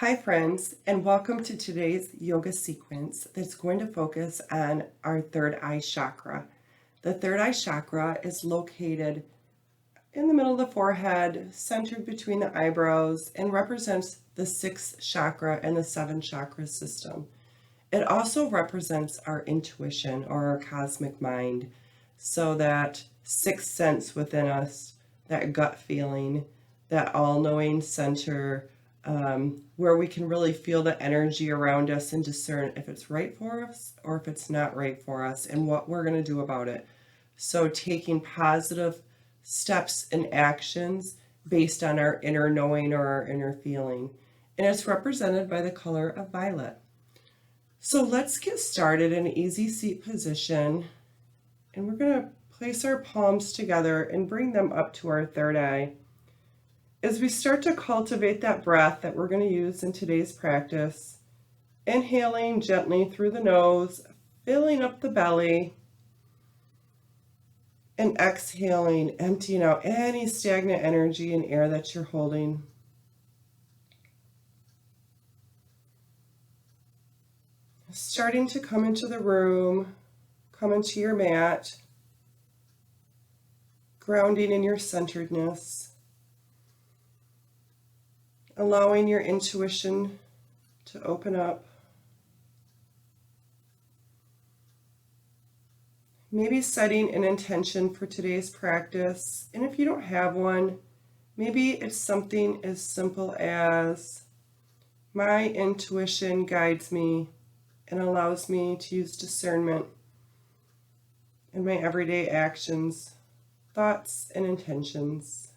Hi friends, and welcome to today's yoga sequence that's going to focus on our third eye chakra. The third eye chakra is located in the middle of the forehead, centered between the eyebrows, and represents the sixth chakra and the seven chakra system. It also represents our intuition or our cosmic mind, so that sixth sense within us, that gut feeling, that all-knowing center, where we can really feel the energy around us and discern if it's right for us or if it's not right for us and what we're going to do about it. So taking positive steps and actions based on our inner knowing or our inner feeling. And it's represented by the color of violet. So let's get started in an easy seat position. And we're going to place our palms together and bring them up to our third eye. As we start to cultivate that breath that we're going to use in today's practice, inhaling gently through the nose, filling up the belly, and exhaling, emptying out any stagnant energy and air that you're holding. Starting to come into the room, come into your mat, grounding in your centeredness. Allowing your intuition to open up. Maybe setting an intention for today's practice. And if you don't have one, maybe it's something as simple as my intuition guides me and allows me to use discernment in my everyday actions, thoughts, and intentions.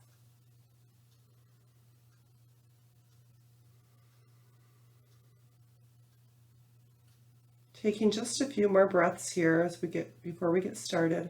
Taking just a few more breaths here before we get started.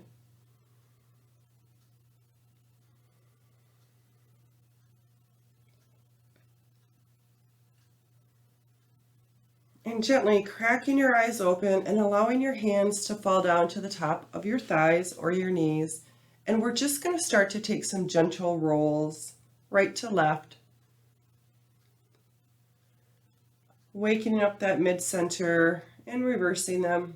And gently cracking your eyes open and allowing your hands to fall down to the top of your thighs or your knees. And we're just going to start to take some gentle rolls right to left. Waking up that mid-center and reversing them.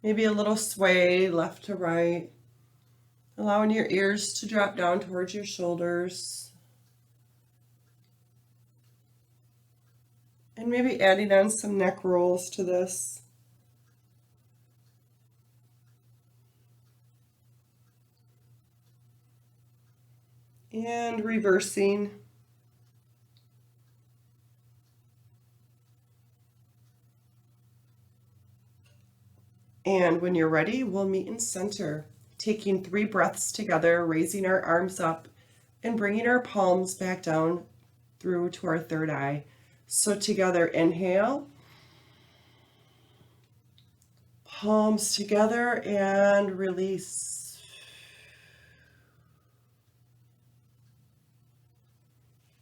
Maybe a little sway left to right. Allowing your ears to drop down towards your shoulders. And maybe adding on some neck rolls to this. And reversing. And when you're ready, we'll meet in center, taking 3 breaths together, raising our arms up and bringing our palms back down through to our third eye. So together, inhale, palms together and release.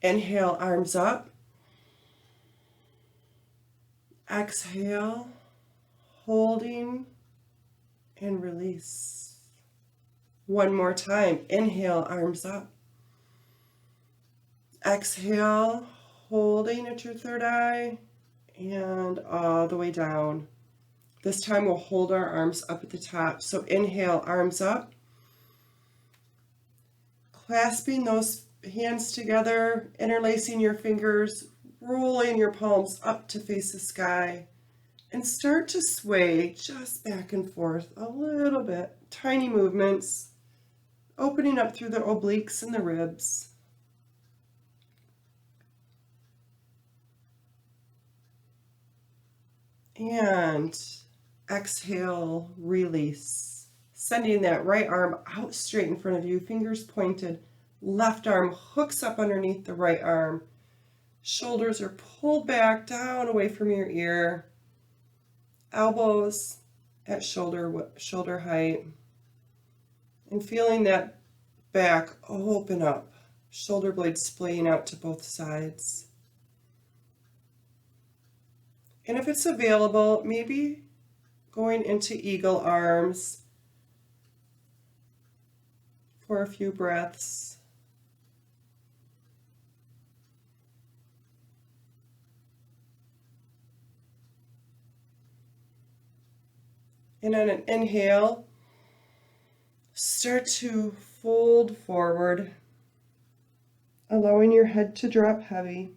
Inhale, arms up. Exhale, holding and release. One more time. Inhale, arms up. Exhale, holding at your third eye and all the way down. This time we'll hold our arms up at the top. So inhale, arms up. Clasping those hands together, interlacing your fingers, rolling your palms up to face the sky. And start to sway just back and forth a little bit. Tiny movements, opening up through the obliques and the ribs. And exhale, release. Sending that right arm out straight in front of you, fingers pointed. Left arm hooks up underneath the right arm. Shoulders are pulled back down away from your ear. Elbows at shoulder height. And feeling that back open up. Shoulder blades splaying out to both sides. And if it's available, maybe going into eagle arms for a few breaths. And on an inhale, start to fold forward, allowing your head to drop heavy.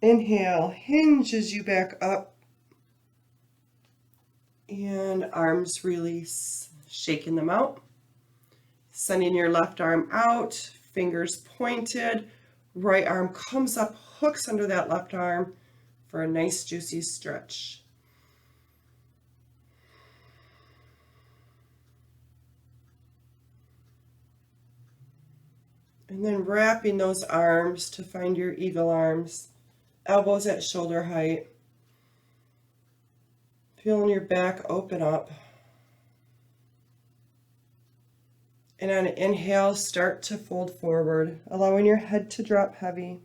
Inhale, hinges you back up. And arms release, shaking them out. Sending your left arm out, fingers pointed. Right arm comes up, hooks under that left arm for a nice juicy stretch. And then wrapping those arms to find your eagle arms. Elbows at shoulder height. Feeling your back open up. And on an inhale, start to fold forward, allowing your head to drop heavy.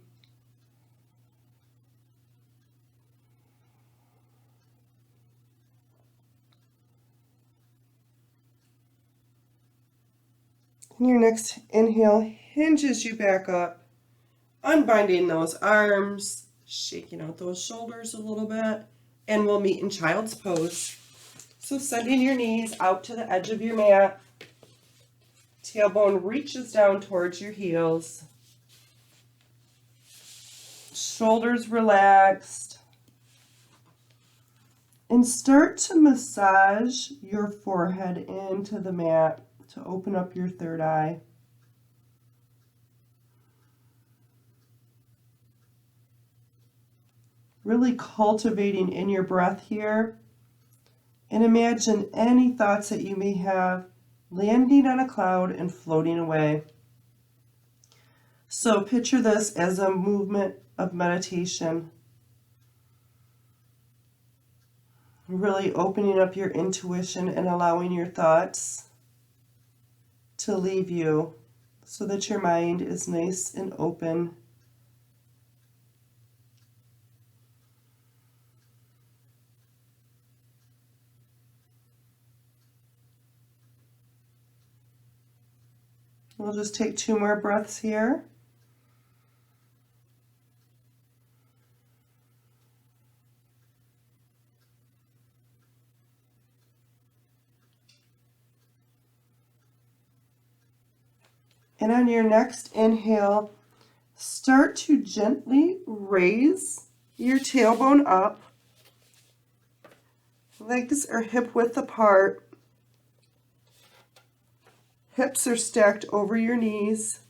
And your next inhale hinges you back up, unbinding those arms, shaking out those shoulders a little bit, and we'll meet in child's pose. So sending your knees out to the edge of your mat, tailbone reaches down towards your heels, shoulders relaxed, and start to massage your forehead into the mat to open up your third eye. Really cultivating in your breath here, and imagine any thoughts that you may have landing on a cloud and floating away. So picture this as a movement of meditation. Really opening up your intuition and allowing your thoughts to leave you so that your mind is nice and open. We'll just take 2 more breaths here. And on your next inhale, start to gently raise your tailbone up. Legs are hip width apart. Hips are stacked over your knees.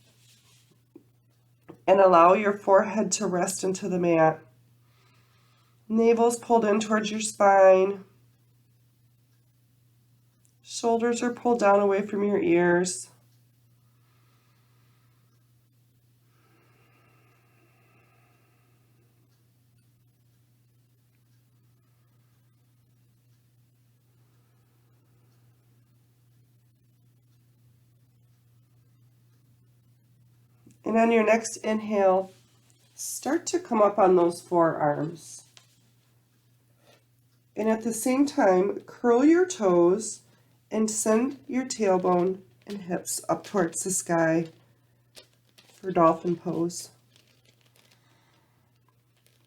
And allow your forehead to rest into the mat. Navel's pulled in towards your spine. Shoulders are pulled down away from your ears. And on your next inhale, start to come up on those forearms. And at the same time, curl your toes and send your tailbone and hips up towards the sky for dolphin pose.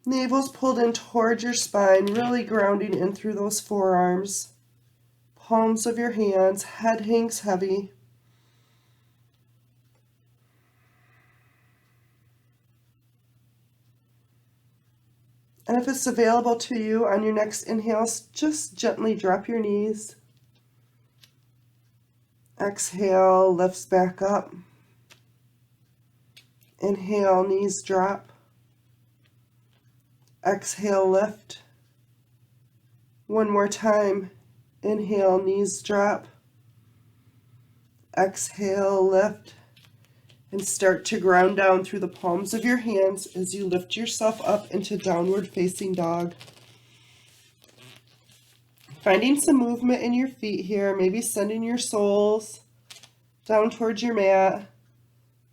Navel's pulled in towards your spine, really grounding in through those forearms. Palms of your hands, head hangs heavy. And if it's available to you on your next inhale, just gently drop your knees. Exhale, lifts back up. Inhale, knees drop. Exhale, lift. One more time. Inhale, knees drop. Exhale, lift. And start to ground down through the palms of your hands as you lift yourself up into downward facing dog. Finding some movement in your feet here, maybe sending your soles down towards your mat,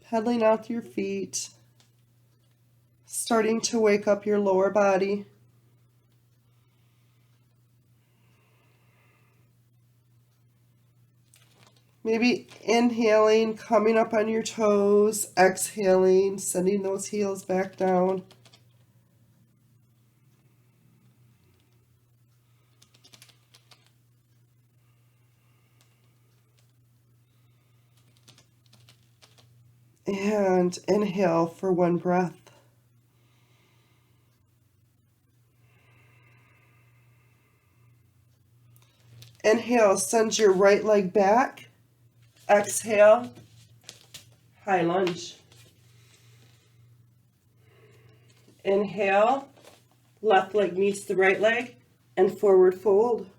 pedaling out your feet, starting to wake up your lower body. Maybe inhaling, coming up on your toes, exhaling, sending those heels back down. And inhale for one breath. Inhale, send your right leg back. Exhale, high lunge. Inhale, left leg meets the right leg, and forward fold.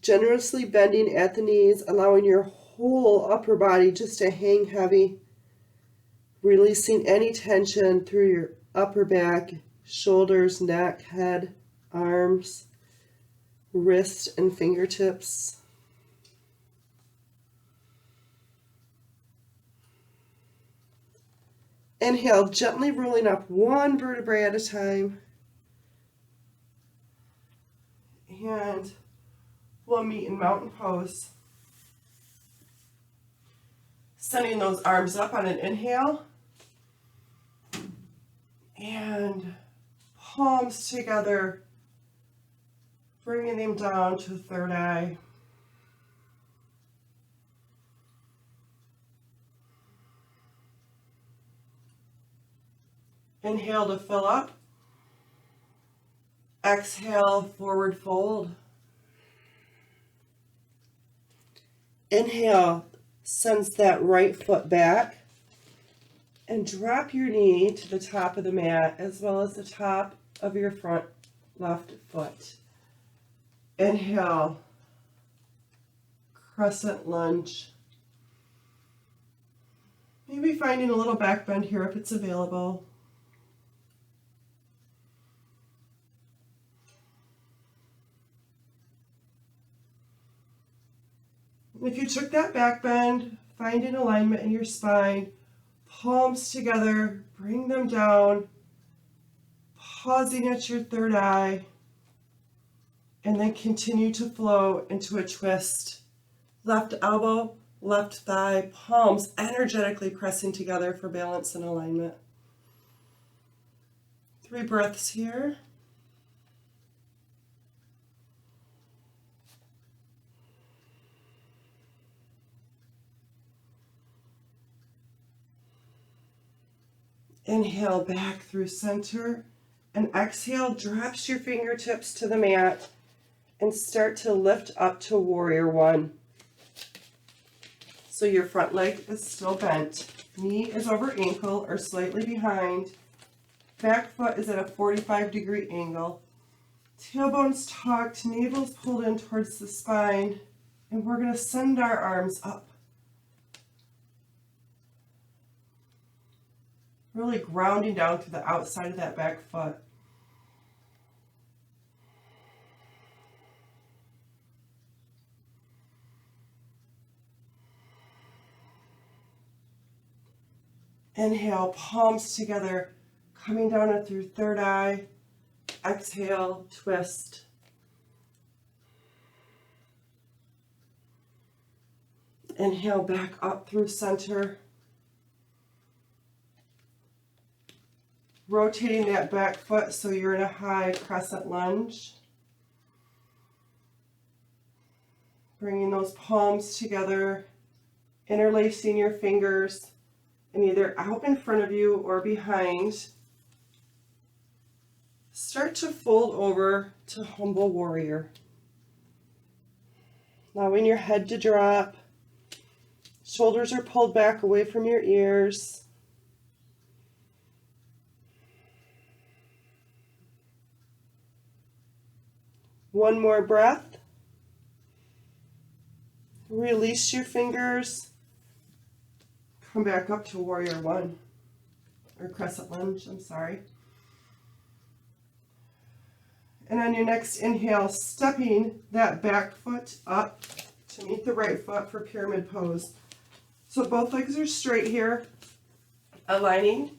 Generously bending at the knees, allowing your whole upper body just to hang heavy. Releasing any tension through your upper back, shoulders, neck, head, arms, wrist, and fingertips. Inhale, gently rolling up one vertebrae at a time. And we'll meet in mountain pose. Sending those arms up on an inhale. And palms together, bringing them down to third eye. Inhale to fill up. Exhale, forward fold. Inhale, sends that right foot back. And drop your knee to the top of the mat as well as the top of your front left foot. Inhale, crescent lunge. Maybe finding a little back bend here if it's available. If you took that back bend, find an alignment in your spine. Palms together, bring them down, pausing at your third eye, and then continue to flow into a twist. Left elbow, left thigh, palms energetically pressing together for balance and alignment. 3 breaths here. Inhale back through center, and exhale, drops your fingertips to the mat and start to lift up to warrior one. So your front leg is still bent. Knee is over ankle or slightly behind. Back foot is at a 45-degree angle. Tailbone's tucked, navel's pulled in towards the spine, and we're going to send our arms up. Really grounding down to the outside of that back foot. Inhale, palms together, coming down through third eye. Exhale, twist. Inhale, back up through center. Rotating that back foot so you're in a high crescent lunge. Bringing those palms together, interlacing your fingers, and either out in front of you or behind. Start to fold over to humble warrior. Allowing your head to drop. Shoulders are pulled back away from your ears. One more breath. Release your fingers. Come back up to warrior one, or crescent lunge, I'm sorry. And on your next inhale, stepping that back foot up to meet the right foot for pyramid pose. So both legs are straight here, aligning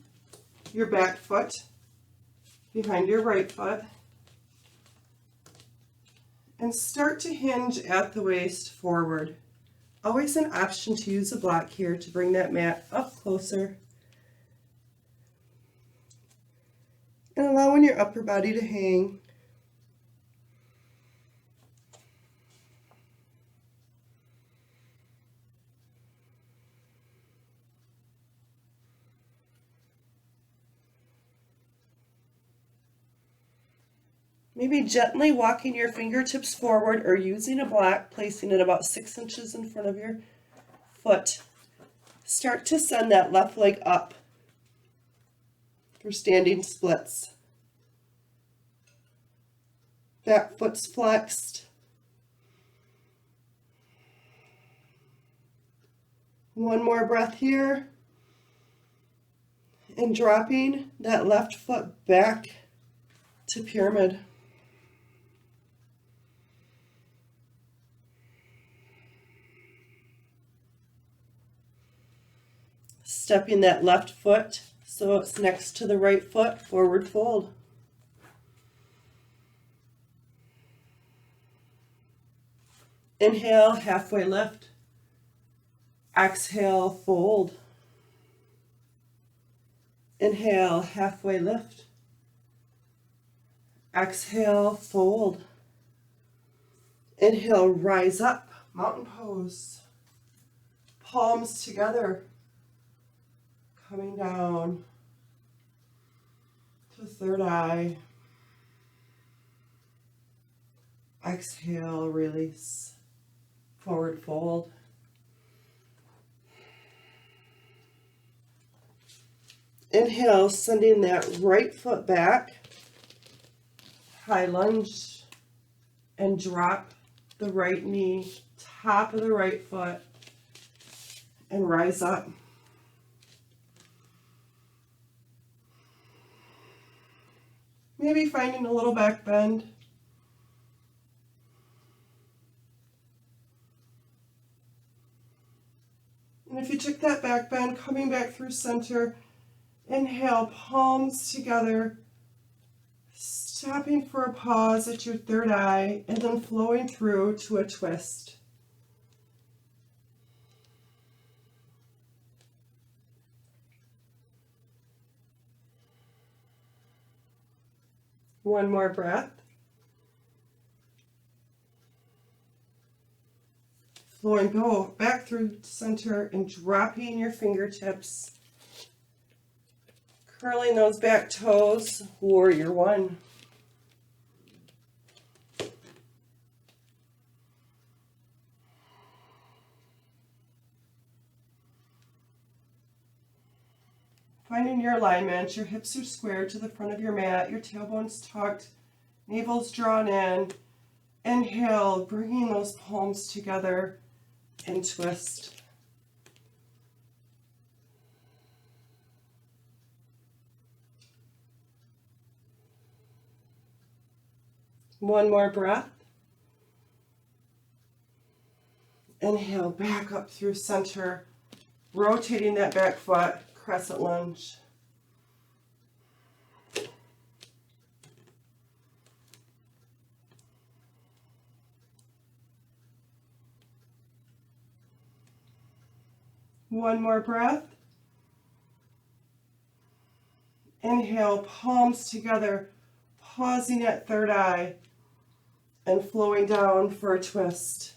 your back foot behind your right foot. And start to hinge at the waist forward. Always an option to use a block here to bring that mat up closer and allowing your upper body to hang. Maybe gently walking your fingertips forward or using a block, placing it about 6 inches in front of your foot. Start to send that left leg up for standing splits. Back foot's flexed. One more breath here. And dropping that left foot back to pyramid. Stepping that left foot so it's next to the right foot, forward fold. Inhale, halfway lift. Exhale, fold. Inhale, halfway lift. Exhale, fold. Inhale, rise up, mountain pose. Palms together. Coming down to third eye. Exhale, release. Forward fold. Inhale, sending that right foot back. High lunge. And drop the right knee, top of the right foot. And rise up. Maybe finding a little back bend. And if you took that back bend, coming back through center, inhale, palms together, stopping for a pause at your third eye, and then flowing through to a twist. One more breath. Flowing back through center and dropping your fingertips. Curling those back toes, warrior one. Finding your alignment, your hips are square to the front of your mat, your tailbone's tucked, navel's drawn in. Inhale, bringing those palms together and twist. One more breath. Inhale, back up through center, rotating that back foot, crescent lunge. One more breath. Inhale, palms together, pausing at third eye and flowing down for a twist.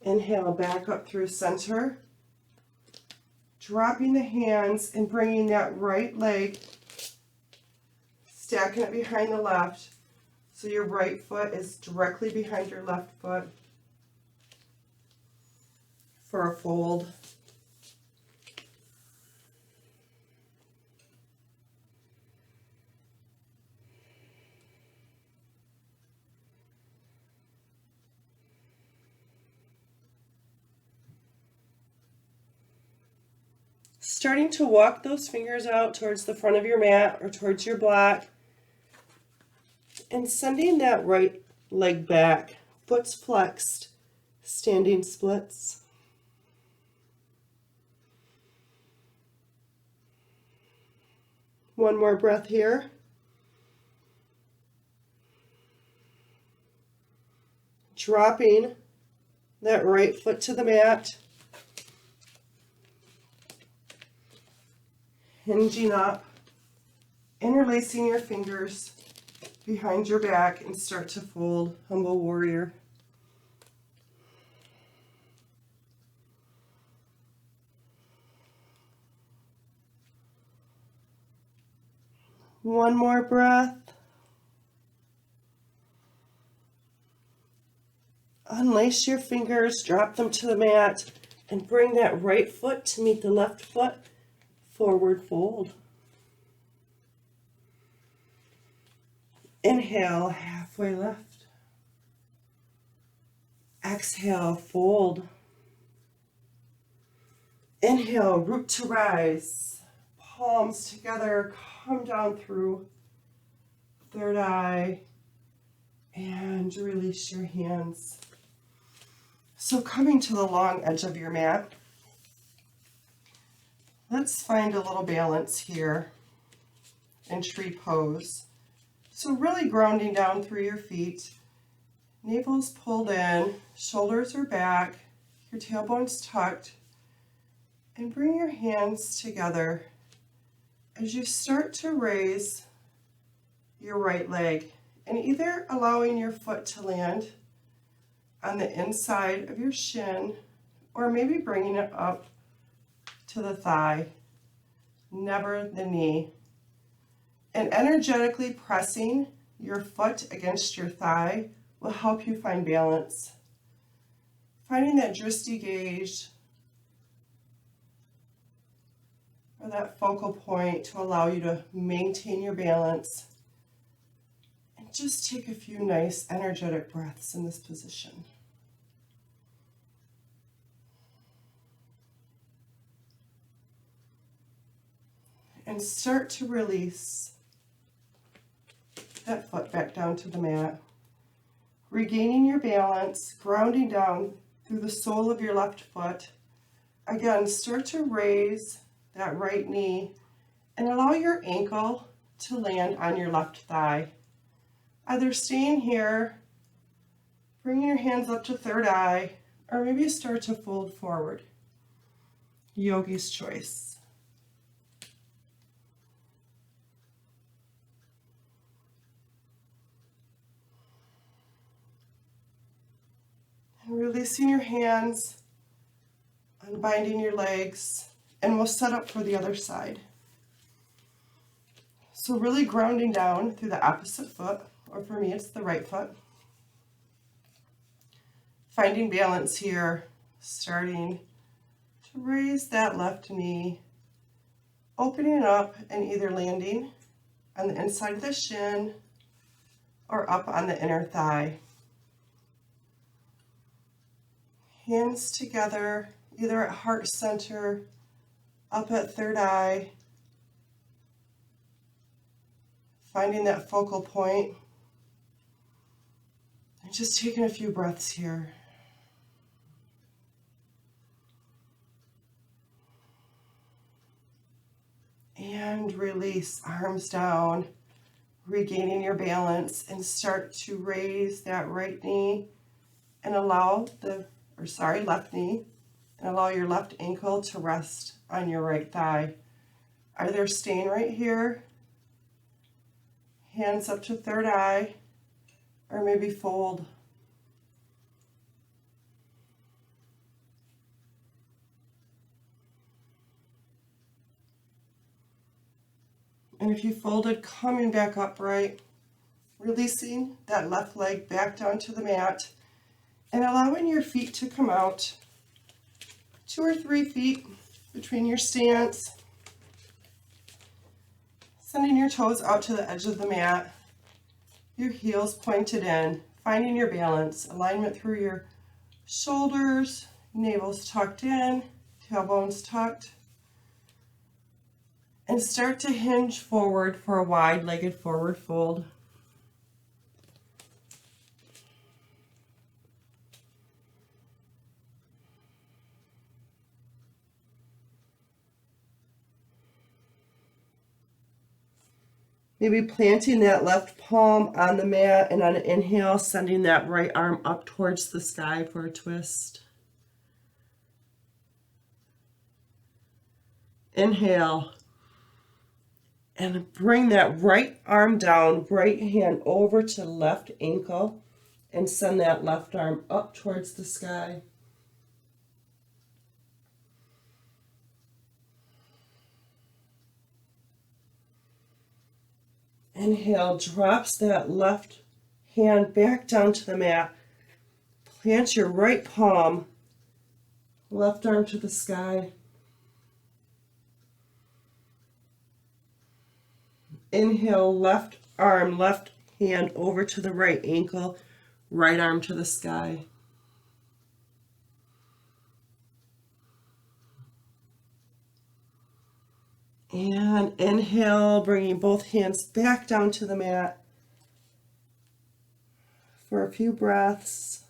Inhale, back up through center, dropping the hands and bringing that right leg, stacking it behind the left, so your right foot is directly behind your left foot for a fold. Starting to walk those fingers out towards the front of your mat or towards your block and sending that right leg back, foot's flexed, standing splits. One more breath here. Dropping that right foot to the mat. Hinging up, interlacing your fingers behind your back and start to fold, humble warrior. One more breath. Unlace your fingers, drop them to the mat, and bring that right foot to meet the left foot. Forward fold. Inhale, halfway left. Exhale, fold. Inhale, root to rise. Palms together, come down through third eye, and release your hands. So coming to the long edge of your mat, let's find a little balance here in tree pose. So really grounding down through your feet, navel's pulled in, shoulders are back, your tailbone's tucked, and bring your hands together as you start to raise your right leg, and either allowing your foot to land on the inside of your shin, or maybe bringing it up to the thigh, never the knee. And energetically pressing your foot against your thigh will help you find balance. Finding that drishti gauge, or that focal point to allow you to maintain your balance. And just take a few nice energetic breaths in this position. And start to release that foot back down to the mat. Regaining your balance, grounding down through the sole of your left foot. Again, start to raise that right knee and allow your ankle to land on your left thigh. Either staying here, bringing your hands up to third eye, or maybe start to fold forward. Yogi's choice. And releasing your hands, unbinding your legs, and we'll set up for the other side. So really grounding down through the opposite foot, or for me it's the right foot. Finding balance here, starting to raise that left knee, opening it up and either landing on the inside of the shin or up on the inner thigh. Hands together, either at heart center, up at third eye, finding that focal point, and just taking a few breaths here. And release, arms down, regaining your balance, and start to raise that right knee and allow left knee, and allow your left ankle to rest on your right thigh. Either staying right here, hands up to third eye, or maybe fold. And if you folded, coming back upright, releasing that left leg back down to the mat, and allowing your feet to come out 2 or 3 feet between your stance, sending your toes out to the edge of the mat, your heels pointed in, finding your balance, alignment through your shoulders, navel's tucked in, tailbone's tucked, and start to hinge forward for a wide-legged forward fold. Maybe planting that left palm on the mat, and on an inhale, sending that right arm up towards the sky for a twist. Inhale. And bring that right arm down, right hand over to left ankle, and send that left arm up towards the sky. Inhale, drops that left hand back down to the mat. Plant your right palm, left arm to the sky. Inhale, left arm, left hand over to the right ankle, right arm to the sky. And inhale, bringing both hands back down to the mat for a few breaths.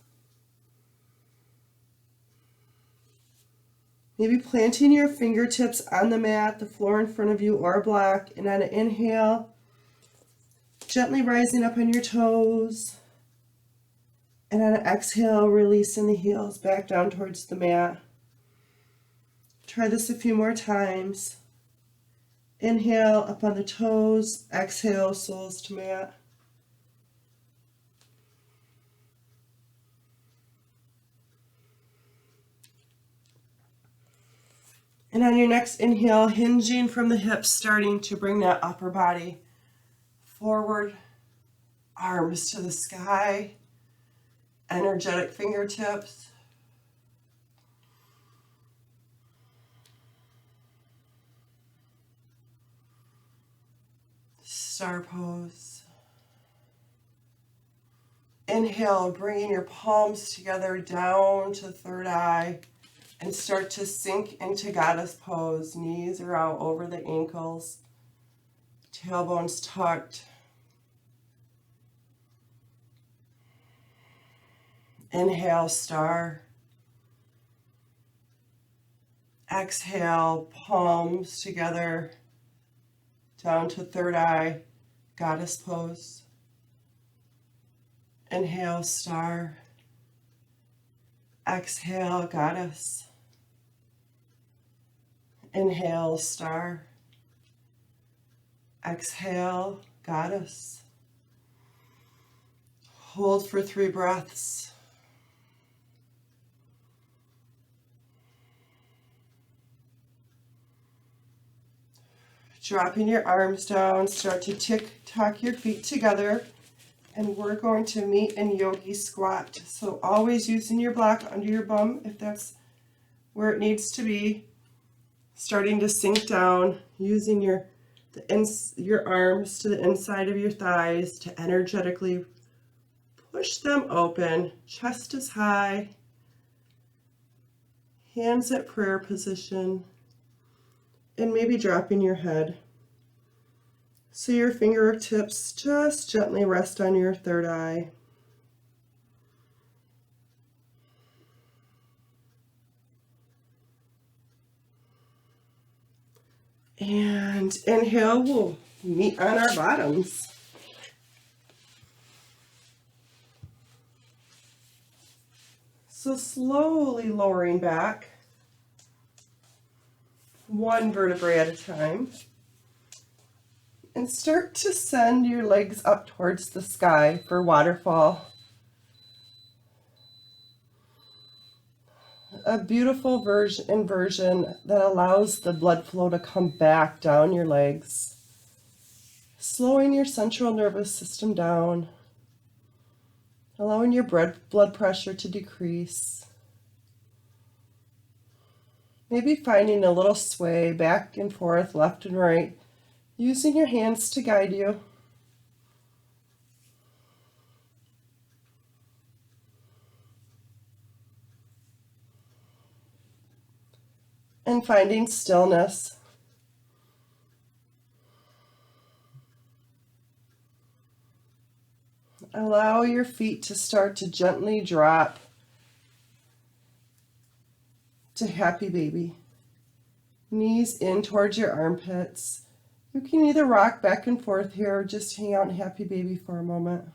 Maybe planting your fingertips on the mat, the floor in front of you, or a block. And on an inhale, gently rising up on your toes. And on an exhale, releasing the heels back down towards the mat. Try this a few more times. Inhale, up on the toes. Exhale, soles to mat. And on your next inhale, hinging from the hips, starting to bring that upper body forward, arms to the sky, energetic fingertips. Star pose. Inhale, bringing your palms together down to third eye. And start to sink into goddess pose. Knees are out over the ankles. Tailbones tucked. Inhale, star. Exhale, palms together. Down to third eye, goddess pose. Inhale, star. Exhale, goddess. Inhale, star. Exhale, goddess. Hold for 3 breaths. Dropping your arms down, start to tick-tock your feet together, and we're going to meet in yogi squat. So always using your block under your bum if that's where it needs to be. Starting to sink down, using your arms to the inside of your thighs to energetically push them open. Chest is high. Hands at prayer position. And maybe dropping your head. So your fingertips just gently rest on your third eye. And inhale, we'll meet on our bottoms. So slowly lowering back, 1 vertebrae at a time. And start to send your legs up towards the sky for waterfall. A beautiful inversion that allows the blood flow to come back down your legs, slowing your central nervous system down, allowing your blood pressure to decrease. Maybe finding a little sway back and forth, left and right, using your hands to guide you. And finding stillness. Allow your feet to start to gently drop to happy baby. Knees in towards your armpits. You can either rock back and forth here or just hang out in happy baby for a moment.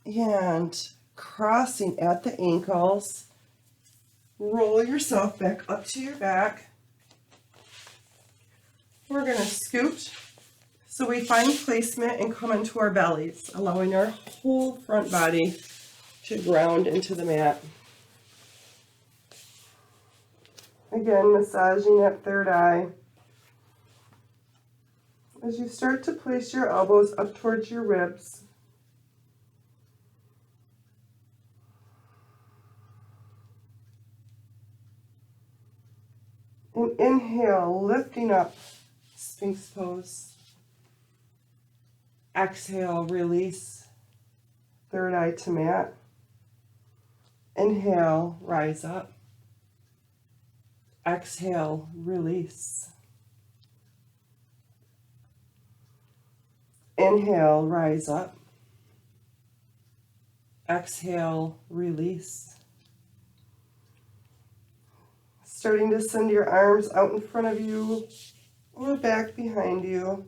And crossing at the ankles, roll yourself back up to your back. We're going to scoot so we find placement and come into our bellies, allowing our whole front body to ground into the mat. Again, massaging that third eye. As you start to place your elbows up towards your ribs, and inhale, lifting up, Sphinx pose. Exhale, release, third eye to mat. Inhale, rise up. Exhale, release. Inhale, rise up. Exhale, release. Starting to send your arms out in front of you or back behind you.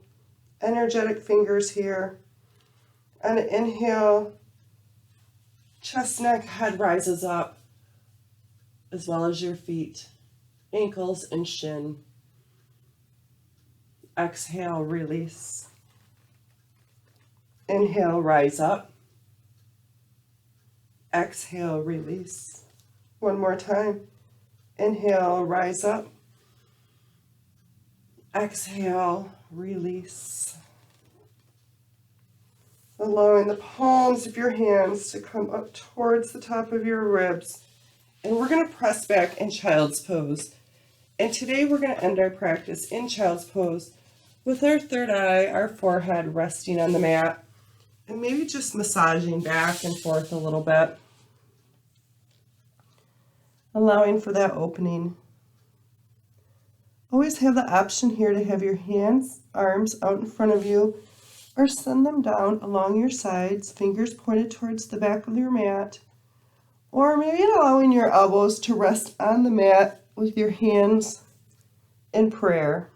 Energetic fingers here. And inhale, chest, neck, head rises up, as well as your feet, ankles, and shin. Exhale, release. Inhale, rise up. Exhale, release. One more time. Inhale, rise up. Exhale, release. Allowing the palms of your hands to come up towards the top of your ribs. And we're going to press back in child's pose. And today we're going to end our practice in child's pose with our third eye, our forehead resting on the mat, and maybe just massaging back and forth a little bit, allowing for that opening. Always have the option here to have your hands, arms out in front of you, or send them down along your sides, fingers pointed towards the back of your mat, or maybe allowing your elbows to rest on the mat with your hands in prayer.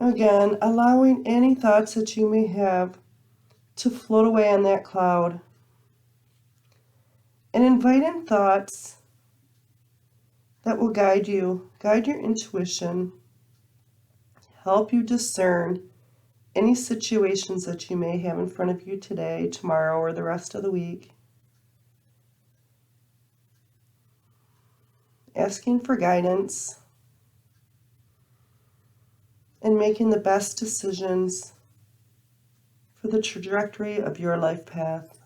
Again, allowing any thoughts that you may have to float away on that cloud. And inviting thoughts that will guide you, guide your intuition, help you discern any situations that you may have in front of you today, tomorrow, or the rest of the week. Asking for guidance and making the best decisions for the trajectory of your life path.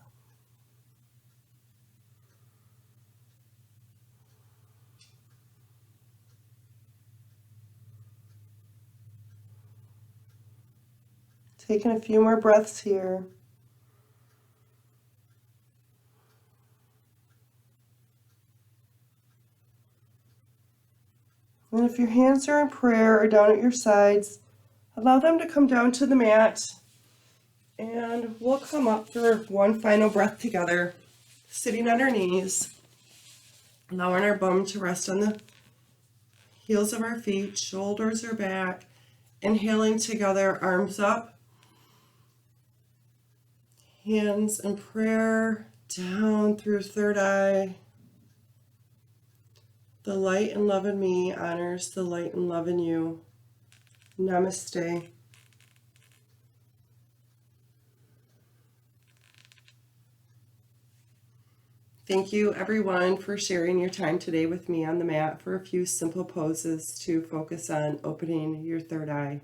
Taking a few more breaths here. And if your hands are in prayer or down at your sides, allow them to come down to the mat. And we'll come up for one final breath together, sitting on our knees, allowing our bum to rest on the heels of our feet, shoulders are back. Inhaling together, arms up. Hands in prayer, down through third eye. The light and love in me honors the light and love in you. Namaste. Thank you, everyone, for sharing your time today with me on the mat for a few simple poses to focus on opening your third eye.